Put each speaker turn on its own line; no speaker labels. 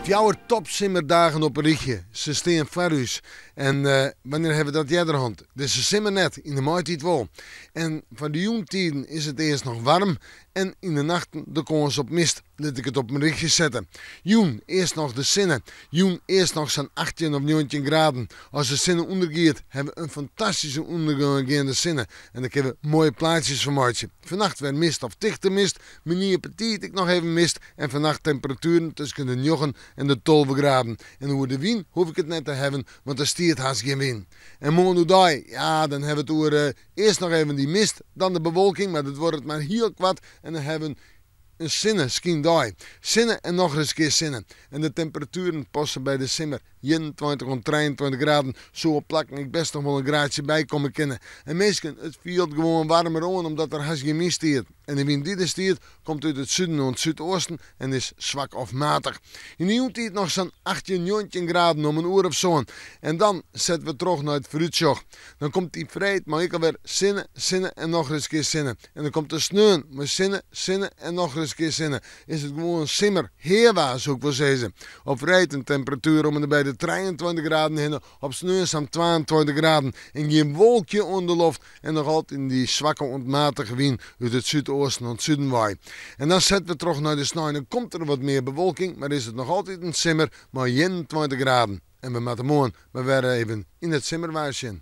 4 topsimmerdagen op een richtje. Ze staan voor ons. En wanneer hebben we dat jederhand? Dus ze simmen net, in de maaitijd wel. En van de jongtijden is het eerst nog warm. En in de nachten de kans op mist. Laat ik het op mijn richtje zetten. Joen, eerst nog de zinnen. Joen, eerst nog zo'n 18 of 19 graden. Als de zinnen ondergeeft, hebben we een fantastische ondergaande zinnen. En dan kunnen we mooie plaatjes van maken. Vannacht weer mist of dichte mist. Meneer Petit ik nog even mist. En vannacht temperaturen tussen de 9 en de 12 graden. En over de wind hoef ik het net te hebben, want er stiert haast geen wind. En morgen ja, dan hebben we het over eerst nog even die mist, dan de bewolking, maar dat wordt het maar heel kwad. En dan hebben we een zinnen, skin die. Zinnen en nog eens een keer zinnen. En de temperaturen passen bij de simmer 21 of 23 graden. Zo plakken ik best nog wel een graadje bij komen kennen. En meestal, het viel gewoon warmer aan omdat er haast geen mist stiert. En de wind die er stiert, komt uit het zuiden en het zuidoosten en is zwak of matig. In de jongtijd nog zo'n 18, 19 graden om een uur of zo. En dan zetten we terug naar het fruitsjoch. Dan komt die vrijheid, maar ik alweer zinnen, zinnen en nog eens een keer zinnen. En dan komt de sneeuw, maar zinnen, zinnen en nog eens een keer zinnen. Is het gewoon een simmer, heerwaar zou ik wel zeggen. Op vrijheid een temperatuur om en bij de 23 graden heen, op sneeuw zo'n 22 graden. En geen wolkje onder de lucht en nog altijd in die zwakke ontmatige wind uit het zuidoosten en het zuiden waai. En dan zetten we terug naar de sneeuw. Dan komt er wat meer bewolking, maar is het nog altijd een simmer, maar 21 graden. En we moeten morgen maar weer even in het simmerwaar zijn.